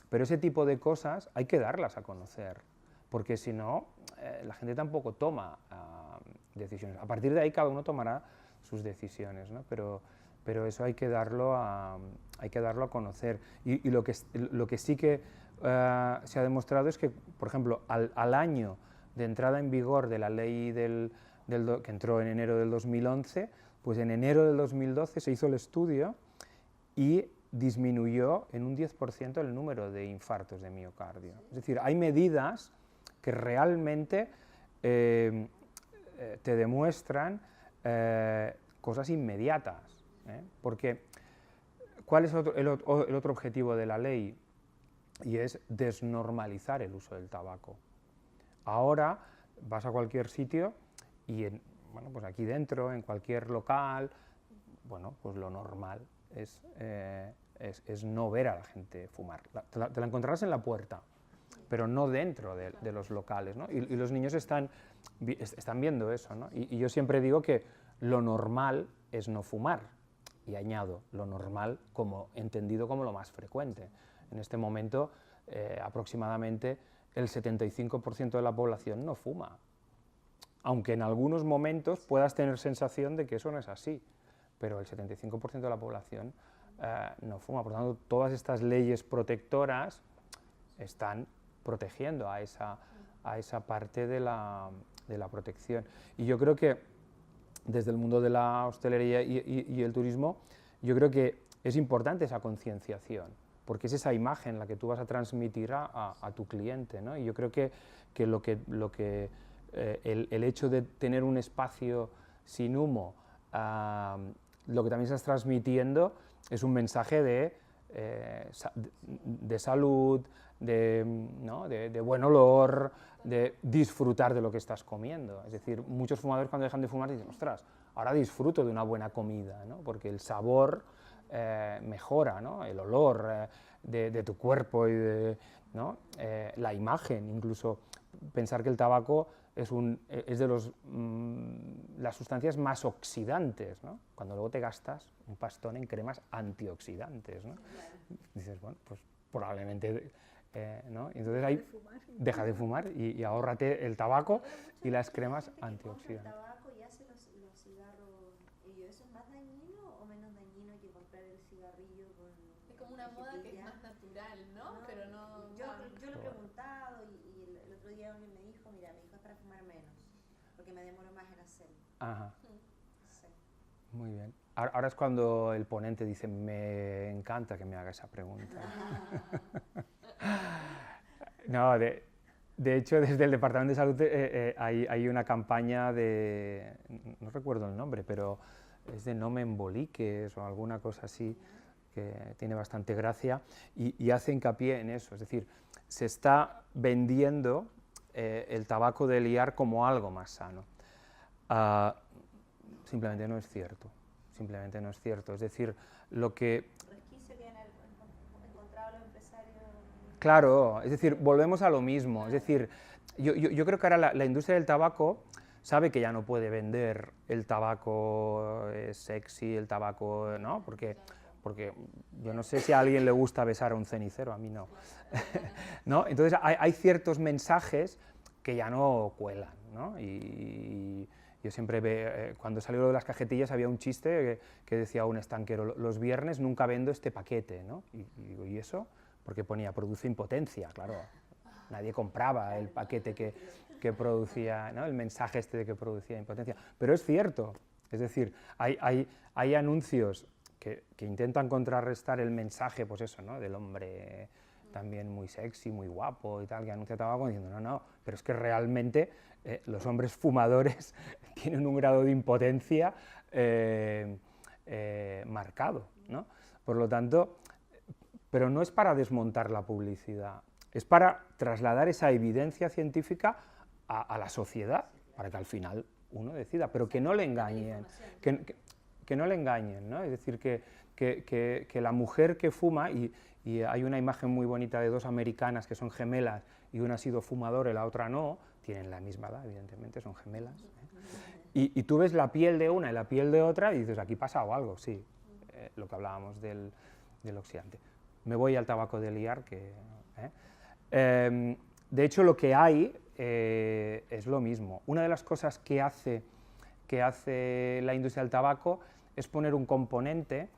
Pero ese tipo de cosas hay que darlas a conocer, porque si no, la gente tampoco toma decisiones. A partir de ahí cada uno tomará sus decisiones, ¿no? Pero eso hay que darlo a conocer. Y lo que sí que se ha demostrado es que, por ejemplo, al año de entrada en vigor de la ley que entró en enero del 2011, pues en enero del 2012 se hizo el estudio y disminuyó en un 10% el número de infartos de miocardio. Es decir, hay medidas que realmente te demuestran cosas inmediatas, porque ¿cuál es el otro objetivo de la ley? Y es desnormalizar el uso del tabaco. Ahora vas a cualquier sitio y bueno, pues aquí dentro, en cualquier local, bueno, pues lo normal es no ver a la gente fumar. Te la encontrarás en la puerta, pero no dentro de los locales, ¿no? Y los niños están viendo eso, ¿no? Y yo siempre digo que lo normal es no fumar, y añado, lo normal entendido como lo más frecuente. En este momento, aproximadamente el 75% de la población no fuma, aunque en algunos momentos puedas tener sensación de que eso no es así, pero el 75% de la población no fuma. Por lo tanto, todas estas leyes protectoras están protegiendo a esa parte de la protección. Y yo creo que desde el mundo de la hostelería y el turismo, yo creo que es importante esa concienciación, porque es esa imagen la que tú vas a transmitir a tu cliente, ¿no? Y yo creo que el hecho de tener un espacio sin humo, lo que también estás transmitiendo es un mensaje de salud, de buen olor, de disfrutar de lo que estás comiendo. Es decir, muchos fumadores cuando dejan de fumar dicen, ostras, ahora disfruto de una buena comida, ¿no? Porque el sabor mejora, ¿no? El olor de tu cuerpo y ¿no? La imagen, incluso pensar que el tabaco es de las sustancias más oxidantes, ¿no? Cuando luego te gastas un pastón en cremas antioxidantes, ¿no? Dices, bueno, pues probablemente, ¿no? Entonces ahí deja de fumar y ahórrate el tabaco y las cremas antioxidantes. ¿El tabaco y hace los cigarros, eso es más dañino o menos dañino que comprar el cigarrillo con... Es como una moda que es más natural, ¿no? Pero no... Yo lo he preguntado y el otro día alguien me dijo, mira, me dijo es para fumar menos, porque me demoro más en hacerlo. Ajá. Sí. Muy bien. Ahora es cuando el ponente dice, me encanta que me haga esa pregunta. No, de hecho, desde el Departamento de Salud hay una campaña no recuerdo el nombre, pero es de no me emboliques o alguna cosa así, que tiene bastante gracia, y hace hincapié en eso, es decir, se está vendiendo el tabaco de liar como algo más sano. Simplemente no es cierto, simplemente no es cierto, es decir, lo que... Resquicio que han encontrado los empresarios... Claro, es decir, volvemos a lo mismo, es decir, yo creo que ahora la industria del tabaco sabe que ya no puede vender el tabaco sexy, el tabaco, ¿no? Porque yo no sé si a alguien le gusta besar a un cenicero, a mí no. ¿No? Entonces hay ciertos mensajes que ya no cuelan, ¿no? Y yo siempre cuando salió lo de las cajetillas había un chiste que decía un estanquero, los viernes nunca vendo este paquete, ¿no? Y digo, ¿y eso? Porque ponía, produce impotencia, claro. Nadie compraba el paquete que producía, ¿no? El mensaje de que producía impotencia. Pero es cierto, es decir, hay anuncios que intentan contrarrestar el mensaje, pues eso, ¿no? Del hombre también muy sexy, muy guapo y tal, que anuncia tabaco diciendo, no, pero es que realmente los hombres fumadores tienen un grado de impotencia marcado, ¿no? Por lo tanto, pero no es para desmontar la publicidad, es para trasladar esa evidencia científica a la sociedad, para que al final uno decida, pero que no le engañen, que no le engañen, ¿no? Es decir, que la mujer que fuma, y hay una imagen muy bonita de dos americanas que son gemelas, y una ha sido fumadora y la otra no, tienen la misma edad, evidentemente, son gemelas, y tú ves la piel de una y la piel de otra y dices, aquí pasa algo, sí, lo que hablábamos del oxidante. Me voy al tabaco de liar, de hecho, lo que hay es lo mismo. Una de las cosas que hace la industria del tabaco es poner un componente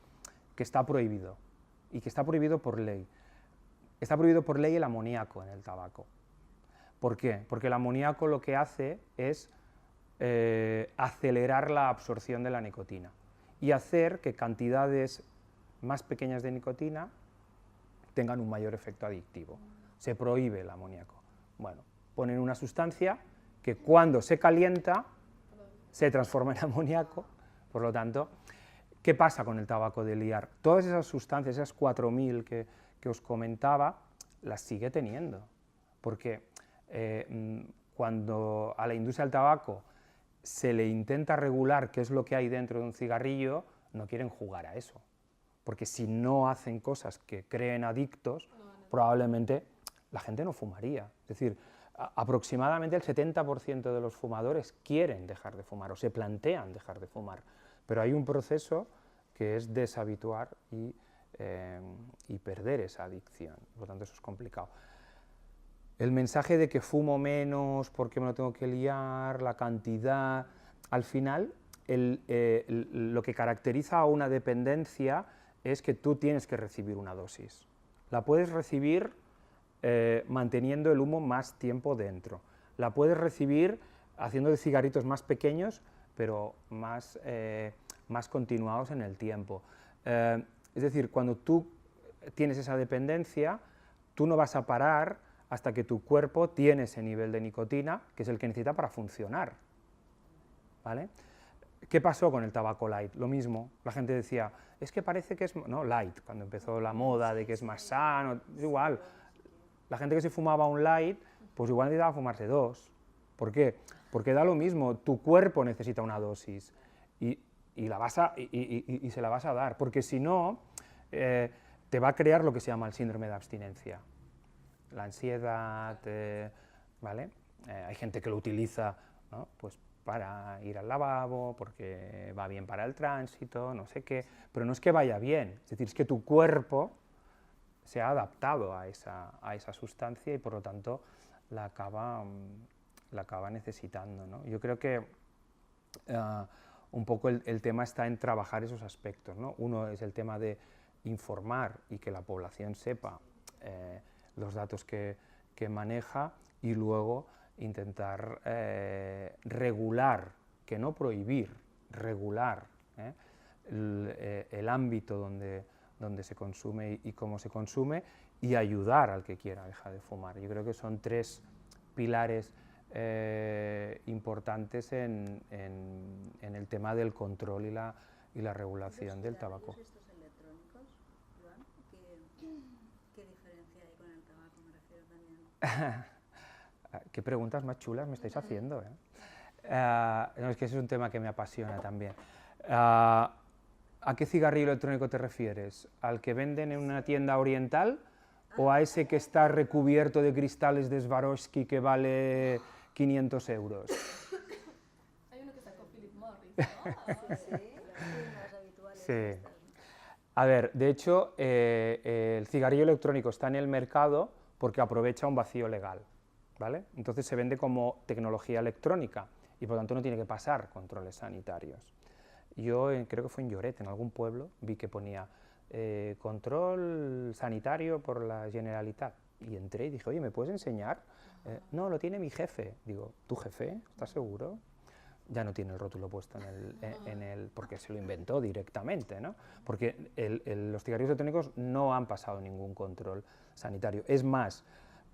que está prohibido, y que está prohibido por ley. Está prohibido por ley el amoníaco en el tabaco. ¿Por qué? Porque el amoníaco lo que hace es acelerar la absorción de la nicotina y hacer que cantidades más pequeñas de nicotina tengan un mayor efecto adictivo. Se prohíbe el amoníaco. Bueno, ponen una sustancia que cuando se calienta se transforma en amoníaco, por lo tanto, ¿qué pasa con el tabaco de liar? Todas esas sustancias, esas 4000 que os comentaba, las sigue teniendo, porque cuando a la industria del tabaco se le intenta regular qué es lo que hay dentro de un cigarrillo, no quieren jugar a eso, porque si no hacen cosas que creen adictos, probablemente la gente no fumaría. Es decir, aproximadamente el 70% de los fumadores quieren dejar de fumar o se plantean dejar de fumar, pero hay un proceso que es deshabituar y perder esa adicción, por lo tanto eso es complicado. El mensaje de que fumo menos porque me lo tengo que liar, la cantidad, al final lo que caracteriza a una dependencia es que tú tienes que recibir una dosis. La puedes recibir manteniendo el humo más tiempo dentro, la puedes recibir haciendo de cigarritos más pequeños pero más continuados en el tiempo. Es decir, cuando tú tienes esa dependencia, tú no vas a parar hasta que tu cuerpo tiene ese nivel de nicotina, que es el que necesita para funcionar, ¿vale? ¿Qué pasó con el tabaco light? Lo mismo, la gente decía, es que parece que es... No, light, cuando empezó la moda de que es más sano, es igual. La gente que se fumaba un light, pues igual necesitaba fumarse 2. ¿Por qué? Porque da lo mismo, tu cuerpo necesita una dosis y se la vas a dar, porque si no, te va a crear lo que se llama el síndrome de abstinencia. La ansiedad, ¿vale? Hay gente que lo utiliza, ¿no? Pues para ir al lavabo, porque va bien para el tránsito, no sé qué, pero no es que vaya bien, es decir, es que tu cuerpo se ha adaptado a esa sustancia y por lo tanto la acaba necesitando, ¿no? Yo creo que un poco el tema está en trabajar esos aspectos, ¿no? Uno es el tema de informar y que la población sepa los datos que maneja y luego intentar regular, que no prohibir, regular el ámbito donde se consume y cómo se consume y ayudar al que quiera dejar de fumar. Yo creo que son 3 pilares importantes en el tema del control y la regulación del tabaco. ¿Estos electrónicos, Joan? ¿Qué diferencia hay con el tabaco? Me refiero también. Qué preguntas más chulas me estáis haciendo, ¿eh? No, es que ese es un tema que me apasiona también. ¿A qué cigarrillo electrónico te refieres? ¿Al que venden en una tienda oriental o a ese que está recubierto de cristales de Swarovski que vale 500 euros? Hay uno que sacó Philip Morris, ¿no? Sí, las habituales. Sí. A ver, de hecho, el cigarrillo electrónico está en el mercado porque aprovecha un vacío legal, ¿vale? Entonces se vende como tecnología electrónica y por lo tanto no tiene que pasar controles sanitarios. Yo creo que fue en Lloret, en algún pueblo, vi que ponía control sanitario por la Generalitat y entré y dije, oye, ¿me puedes enseñar? No, lo tiene mi jefe. Digo, ¿tu jefe? ¿Estás seguro? Ya no tiene el rótulo puesto porque se lo inventó directamente, ¿no? Porque los cigarrillos electrónicos no han pasado ningún control sanitario. Es más,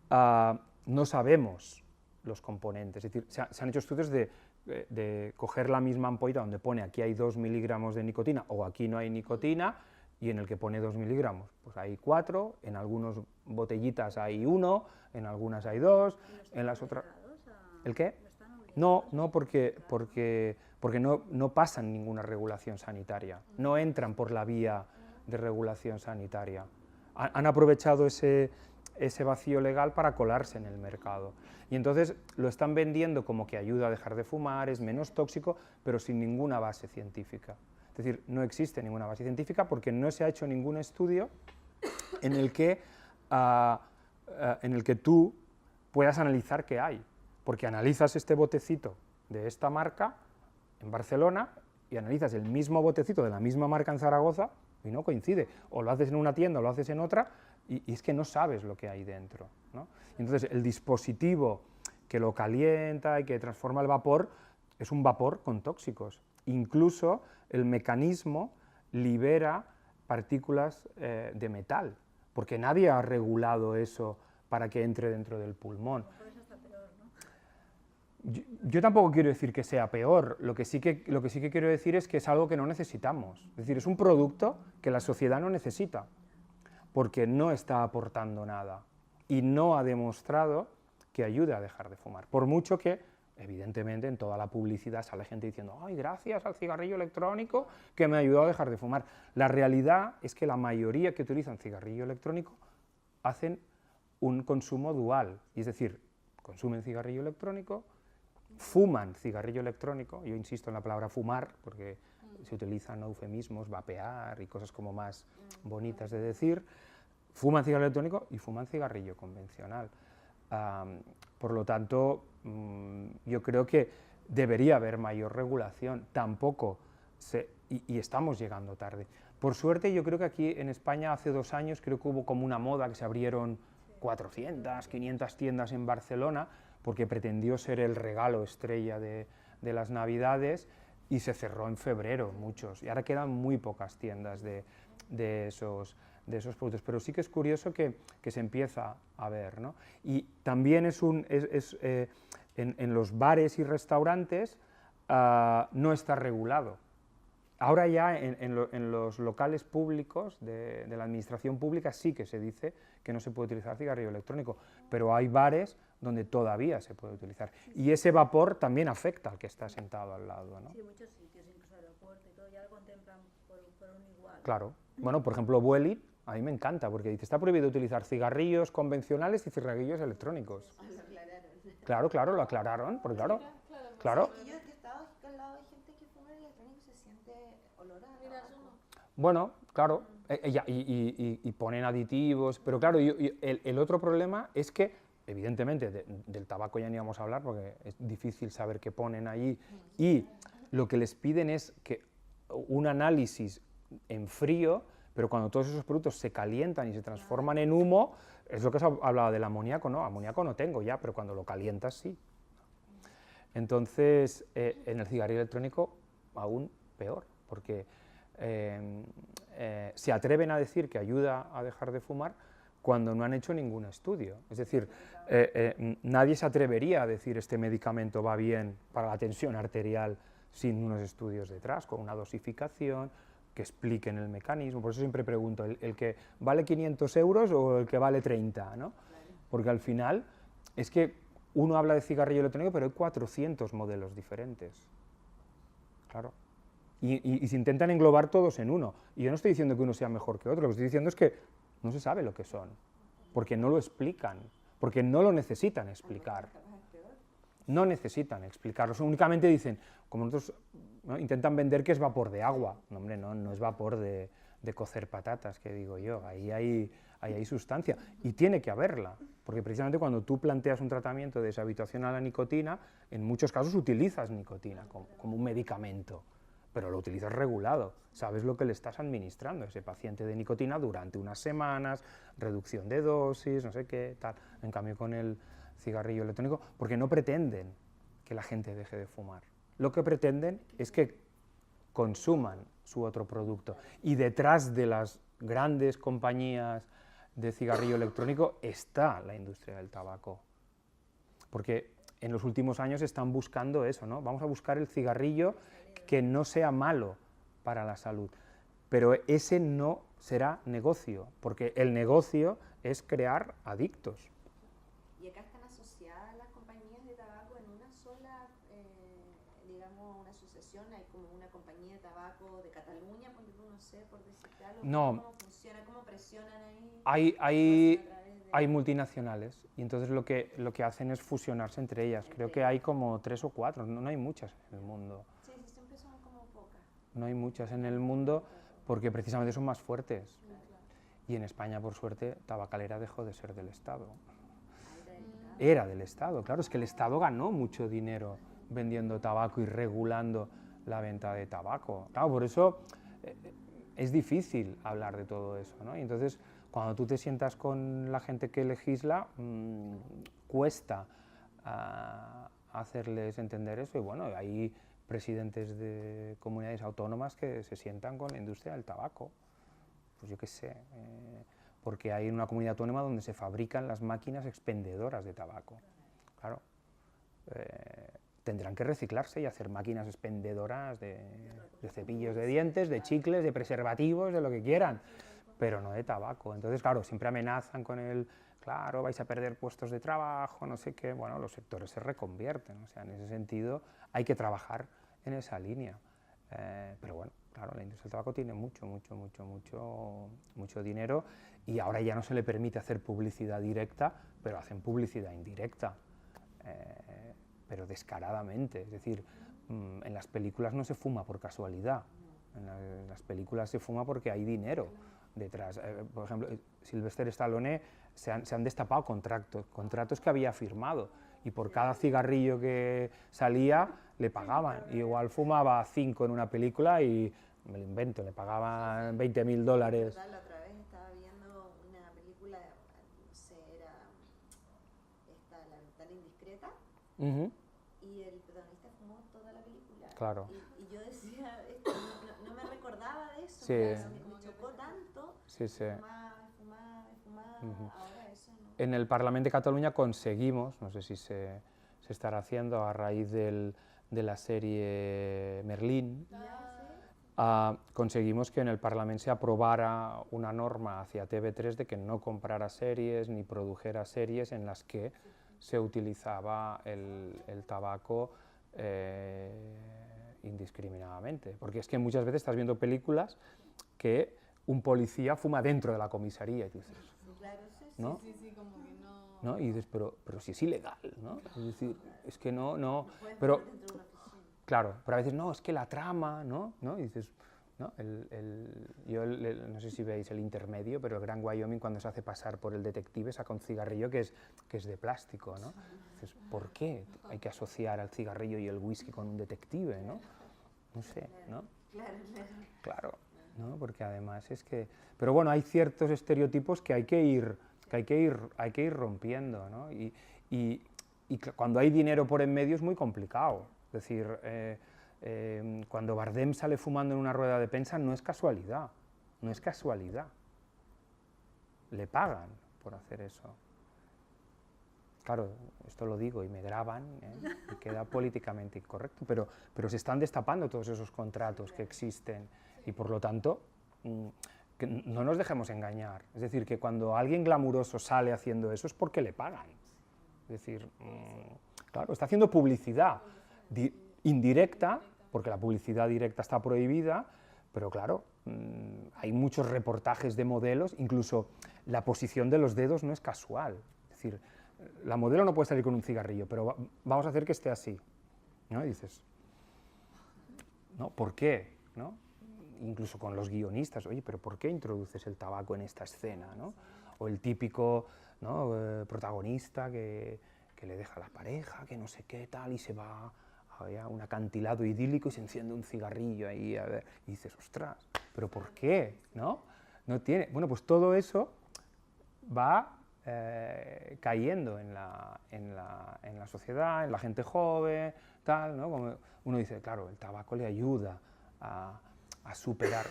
no sabemos los componentes, es decir, se han hecho estudios de coger la misma ampolleta donde pone aquí hay 2 miligramos de nicotina o aquí no hay nicotina y en el que pone 2 miligramos, pues hay 4, en algunas botellitas hay 1, en algunas hay 2, en las otras... ¿El qué? No, porque no pasan ninguna regulación sanitaria, no entran por la vía de regulación sanitaria. Han aprovechado ese vacío legal para colarse en el mercado. Y entonces lo están vendiendo como que ayuda a dejar de fumar, es menos tóxico, pero sin ninguna base científica. Es decir, no existe ninguna base científica porque no se ha hecho ningún estudio en el que tú puedas analizar qué hay. Porque analizas este botecito de esta marca en Barcelona y analizas el mismo botecito de la misma marca en Zaragoza y no coincide. O lo haces en una tienda o lo haces en otra y es que no sabes lo que hay dentro, ¿no? Entonces el dispositivo que lo calienta y que transforma el vapor, es un vapor con tóxicos. Incluso el mecanismo libera partículas de metal, porque nadie ha regulado eso para que entre dentro del pulmón. Yo tampoco quiero decir que sea peor, lo que sí que quiero decir es que es algo que no necesitamos. Es decir, es un producto que la sociedad no necesita, porque no está aportando nada y no ha demostrado que ayude a dejar de fumar. Por mucho que, evidentemente, en toda la publicidad sale gente diciendo ¡ay, gracias al cigarrillo electrónico que me ayudó a dejar de fumar! La realidad es que la mayoría que utilizan cigarrillo electrónico hacen un consumo dual, y es decir, consumen cigarrillo electrónico, fuman cigarrillo electrónico, yo insisto en la palabra fumar, porque se utilizan eufemismos, vapear y cosas como más bonitas de decir, fuman cigarrillo electrónico y fuman cigarrillo convencional. Por lo tanto, yo creo que debería haber mayor regulación, tampoco, y estamos llegando tarde. Por suerte, yo creo que aquí en España hace 2 años, creo que hubo como una moda que se abrieron 400, 500 tiendas en Barcelona, porque pretendió ser el regalo estrella de las Navidades, y se cerró en febrero muchos, y ahora quedan muy pocas tiendas de esos productos, pero sí que es curioso que se empieza a ver, ¿no? Y también en los bares y restaurantes no está regulado. Ahora ya en los locales públicos de la administración pública sí que se dice que no se puede utilizar cigarrillo electrónico, pero hay bares donde todavía se puede utilizar. Y ese vapor también afecta al que está sentado al lado, ¿no? Sí, muchos sitios, incluso aeropuertos y todo, ya lo contemplan por un igual. Claro. Bueno, por ejemplo, Vueling, a mí me encanta, porque dice, está prohibido utilizar cigarrillos convencionales y cigarrillos electrónicos. Lo aclararon. Claro, lo aclararon, porque claro. Y yo he estado al lado de gente que fuma el electrónico y se siente olor a tabaco. Bueno, claro, y ponen aditivos, pero claro, el otro problema es que, evidentemente, del tabaco ya ni vamos a hablar, porque es difícil saber qué ponen allí, y lo que les piden es que un análisis en frío, pero cuando todos esos productos se calientan y se transforman en humo, es lo que se hablaba del amoníaco, ¿no? Amoníaco no tengo ya, pero cuando lo calientas sí. Entonces, en el cigarrillo electrónico aún peor, porque se atreven a decir que ayuda a dejar de fumar cuando no han hecho ningún estudio. Es decir, nadie se atrevería a decir este medicamento va bien para la tensión arterial sin unos estudios detrás, con una dosificación, que expliquen el mecanismo. Por eso siempre pregunto, ¿el que vale 500 euros o el que vale 30? ¿No? Porque al final es que uno habla de cigarrillo electrónico, pero hay 400 modelos diferentes. Claro. Y se intentan englobar todos en uno. Y yo no estoy diciendo que uno sea mejor que otro, lo que estoy diciendo es que no se sabe lo que son, porque no lo explican, porque no lo necesitan explicar. No necesitan explicarlo, únicamente dicen, como nosotros, ¿no? Intentan vender que es vapor de agua. No, hombre, no es vapor de cocer patatas, que digo yo, ahí hay sustancia, y tiene que haberla, porque precisamente cuando tú planteas un tratamiento de deshabituación a la nicotina, en muchos casos utilizas nicotina como un medicamento, pero lo utilizas regulado, sabes lo que le estás administrando a ese paciente de nicotina durante unas semanas, reducción de dosis, no sé qué, tal. En cambio con el cigarrillo electrónico, porque no pretenden que la gente deje de fumar, lo que pretenden es que consuman su otro producto, y detrás de las grandes compañías de cigarrillo electrónico está la industria del tabaco, porque en los últimos años están buscando eso, ¿no? Vamos a buscar el cigarrillo que no sea malo para la salud, pero ese no será negocio, porque el negocio es crear adictos. Y acá están asociadas las compañías de tabaco en una sola, digamos, una asociación, hay como una compañía de tabaco de Cataluña, porque tú no sé, por decirte algo, no. ¿Cómo funciona, cómo presionan ahí? Hay multinacionales, y entonces lo que hacen es fusionarse entre ellas. Creo que hay como 3 o 4, no hay muchas en el mundo. Sí, siempre son como pocas. No hay muchas en el mundo porque precisamente son más fuertes. Y en España, por suerte, Tabacalera dejó de ser del Estado. Era del Estado, claro, es que el Estado ganó mucho dinero vendiendo tabaco y regulando la venta de tabaco. Claro, por eso es difícil hablar de todo eso, ¿no? Y entonces, cuando tú te sientas con la gente que legisla, cuesta a hacerles entender eso, y bueno, hay presidentes de comunidades autónomas que se sientan con la industria del tabaco, pues yo qué sé, porque hay una comunidad autónoma donde se fabrican las máquinas expendedoras de tabaco, claro, tendrán que reciclarse y hacer máquinas expendedoras de cepillos de dientes, de chicles, de preservativos, de lo que quieran, pero no de tabaco. Entonces, claro, siempre amenazan con el, claro, vais a perder puestos de trabajo, no sé qué, bueno, los sectores se reconvierten, o sea, en ese sentido hay que trabajar en esa línea, pero bueno, claro, la industria del tabaco tiene mucho dinero, y ahora ya no se le permite hacer publicidad directa, pero hacen publicidad indirecta, pero descaradamente, es decir, en las películas no se fuma por casualidad, en las películas se fuma porque hay dinero detrás. Por ejemplo, Sylvester Stallone se han destapado contratos que había firmado, y por cada cigarrillo que salía le pagaban, y igual fumaba 5 en una película y, me lo invento, le pagaban $20.000. La otra vez estaba viendo una película, no sé, era La ventana indiscreta, y el protagonista fumó toda la película. Claro. Y yo decía, esto, no me recordaba de eso, Sí. me chocó tanto. Sí, sí. Fumaba, ahora eso no. En el Parlamento de Cataluña conseguimos, no sé si se estará haciendo a raíz de la serie Merlín, conseguimos que en el Parlamento se aprobara una norma hacia TV3 de que no comprara series ni produjera series en las que se utilizaba el tabaco indiscriminadamente, porque es que muchas veces estás viendo películas que un policía fuma dentro de la comisaría y tú dices, ¿no? Sí, como que no... ¿No? Y dices, pero si es ilegal, ¿no? Es decir, es que no, pero claro, pero a veces no, es que la trama, ¿no? Y dices, ¿no? No sé si veis El Intermedio, pero el Gran Wyoming, cuando se hace pasar por el detective, saca un cigarrillo que es de plástico, ¿no? Dices, ¿por qué hay que asociar al cigarrillo y el whisky con un detective, ¿no? No sé, ¿no? Claro, ¿no? Porque además es que... Pero bueno, hay ciertos estereotipos que hay que ir rompiendo, ¿no? Y cuando hay dinero por en medio es muy complicado. Es decir, cuando Bardem sale fumando en una rueda de prensa no es casualidad, le pagan por hacer eso. Claro, esto lo digo y me graban, y queda políticamente incorrecto, pero se están destapando todos esos contratos que existen, y por lo tanto, que no nos dejemos engañar. Es decir, que cuando alguien glamuroso sale haciendo eso es porque le pagan. Es decir, claro, está haciendo publicidad indirecta, porque la publicidad directa está prohibida, pero claro, hay muchos reportajes de modelos, incluso la posición de los dedos no es casual. Es decir, la modelo no puede salir con un cigarrillo, pero vamos a hacer que esté así, ¿no? Y dices, ¿no? ¿Por qué? ¿No? Incluso con los guionistas, oye, pero ¿por qué introduces el tabaco en esta escena, ¿no? O el típico, ¿no? Protagonista que le deja a la pareja, que no sé qué tal, y se va a un acantilado idílico y se enciende un cigarrillo ahí, a ver, y dices, ostras, ¿pero por qué? ¿No? No tiene... Bueno, pues todo eso va cayendo en la sociedad, en la gente joven, tal, ¿no? Como uno dice, claro, el tabaco le ayuda a superar.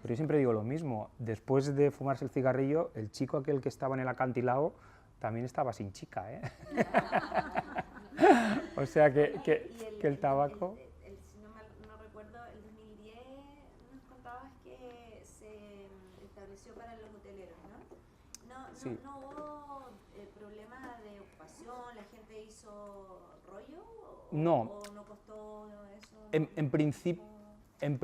Pero yo siempre digo lo mismo, después de fumarse el cigarrillo, el chico aquel que estaba en el acantilado también estaba sin chica, ¿eh? O sea que el tabaco... Si no recuerdo, el 2010 nos contabas que se estableció para los hoteleros, ¿no? Sí. ¿No hubo problemas de ocupación? ¿La gente hizo rollo? No. ¿O no costó eso? En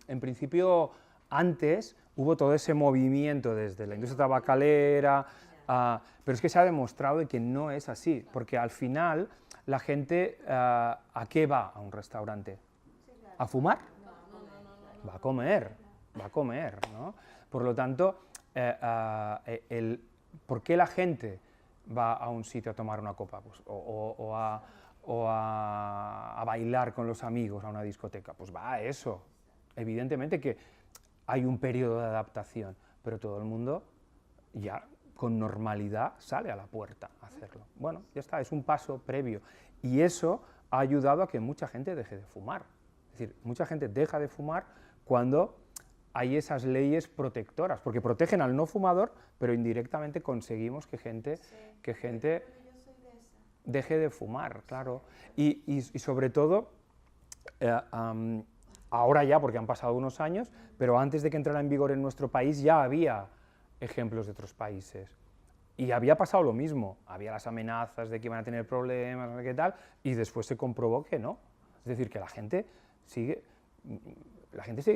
principio, antes hubo todo ese movimiento desde la industria tabacalera, pero es que se ha demostrado de que no es así, porque al final la gente, ¿a qué va a un restaurante? ¿A fumar? Va a comer, ¿no? Por lo tanto, ¿por qué la gente va a un sitio a tomar una copa? Pues, o a bailar con los amigos a una discoteca, pues va a eso. Evidentemente que hay un periodo de adaptación, pero todo el mundo ya con normalidad sale a la puerta a hacerlo. Bueno, ya está, es un paso previo. Y eso ha ayudado a que mucha gente deje de fumar. Es decir, mucha gente deja de fumar cuando hay esas leyes protectoras, porque protegen al no fumador, pero indirectamente conseguimos que gente deje de fumar, claro. Y sobre todo, ahora ya, porque han pasado unos años, pero antes de que entrara en vigor en nuestro país ya había ejemplos de otros países. Y había pasado lo mismo, había las amenazas de que iban a tener problemas, no sé qué tal, y después se comprobó que no. Es decir, que la gente sigue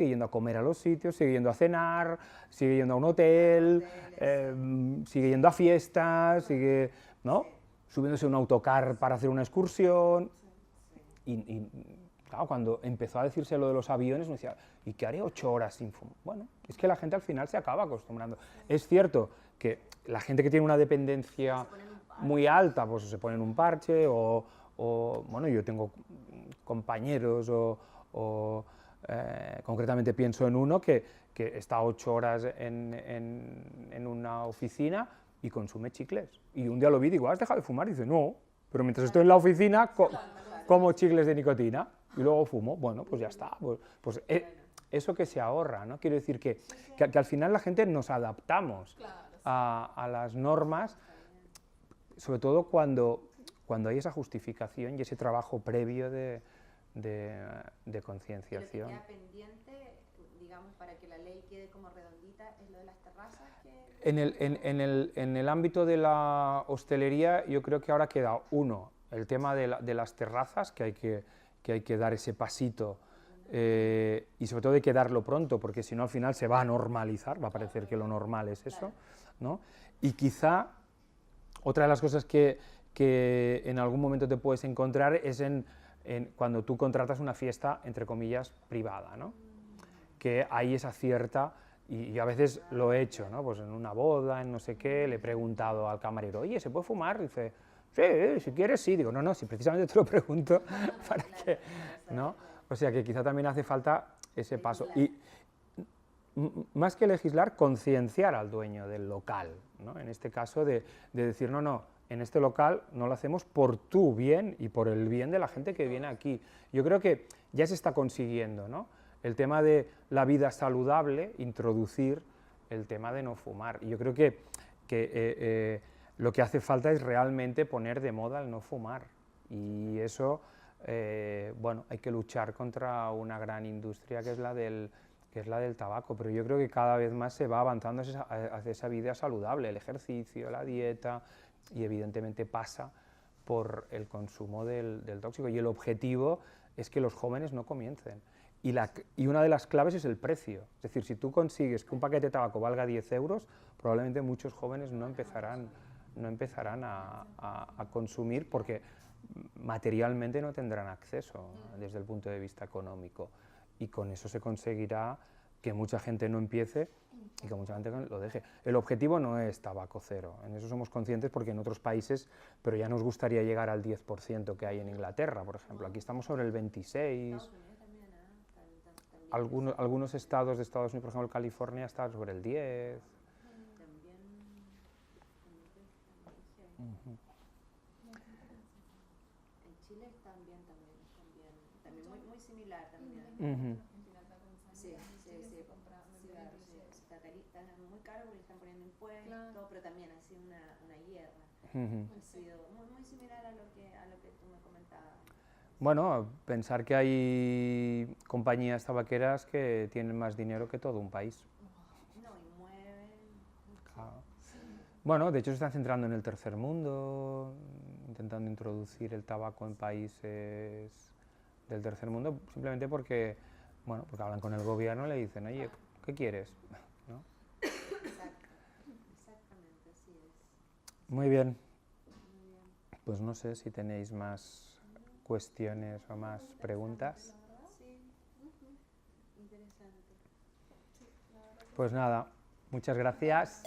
yendo a comer a los sitios, sigue yendo a cenar, sigue yendo a un hotel, sigue yendo a fiestas, sigue, ¿no?, subiéndose a un autocar para hacer una excursión. Y claro, cuando empezó a decirse lo de los aviones, me decía, ¿y qué haré 8 horas sin fumar? Bueno, es que la gente al final se acaba acostumbrando. Es cierto que la gente que tiene una dependencia muy alta, pues se ponen un parche, o bueno, yo tengo compañeros, concretamente pienso en uno que está 8 horas en una oficina y consume chicles. Y un día lo vi y digo, ¿has dejado de fumar? Y dice, no, pero mientras estoy en la oficina como chicles de nicotina y luego fumo. Bueno, pues ya está. Pues eso que se ahorra, ¿no? Quiero decir que al final la gente nos adaptamos a las normas, sobre todo cuando hay esa justificación y ese trabajo previo de concienciación. Lo que queda pendiente, digamos, para que la ley quede como redondita, es lo de las terrazas. En el ámbito de la hostelería, yo creo que ahora queda el tema de las terrazas, que hay que dar ese pasito, y sobre todo hay que darlo pronto, porque si no al final se va a normalizar, va a parecer que lo normal es eso, ¿no? Y quizá otra de las cosas que en algún momento te puedes encontrar es cuando tú contratas una fiesta, entre comillas, privada, ¿no? Que hay esa cierta, y yo a veces lo he hecho, ¿no? Pues en una boda, en no sé qué, le he preguntado al camarero, oye, ¿se puede fumar? Y dice, sí, si quieres, sí. Digo, no, si precisamente te lo pregunto para que, ¿no? O sea que quizá también hace falta ese paso. Y más que legislar, concienciar al dueño del local, ¿no? En este caso de decir, no, en este local no lo hacemos por tu bien y por el bien de la gente que viene aquí. Yo creo que ya se está consiguiendo, ¿no? El tema de la vida saludable, introducir el tema de no fumar. Y yo creo que lo que hace falta es realmente poner de moda el no fumar. Y eso, bueno, hay que luchar contra una gran industria que es la del tabaco, pero yo creo que cada vez más se va avanzando hacia esa vida saludable, el ejercicio, la dieta, y evidentemente pasa por el consumo del tóxico. Y el objetivo es que los jóvenes no comiencen. Y una de las claves es el precio. Es decir, si tú consigues que un paquete de tabaco valga 10 euros, probablemente muchos jóvenes no empezarán a consumir porque materialmente no tendrán acceso desde el punto de vista económico. Y con eso se conseguirá que mucha gente no empiece y que mucha gente lo deje. El objetivo no es tabaco cero, en eso somos conscientes porque en otros países, pero ya nos gustaría llegar al 10% que hay en Inglaterra, por ejemplo. Aquí estamos sobre el 26%. Algunos estados de Estados Unidos, por ejemplo California, está sobre el 10%. En Chile también muy similar también. Sí, está muy caro porque están poniendo impuestos, pero también ha sido una guerra. Ha sido muy similar a lo que tú me comentabas. Bueno, pensar que hay compañías tabaqueras que tienen más dinero que todo un país. No, y mueven. Claro. Bueno, de hecho se están centrando en el tercer mundo, intentando introducir el tabaco en países del tercer mundo, simplemente porque hablan con el gobierno y le dicen, oye, ¿qué quieres? ¿No? Exactamente, así es. Muy bien. Pues no sé si tenéis más cuestiones o más preguntas. Sí, interesante. Pues nada, muchas gracias.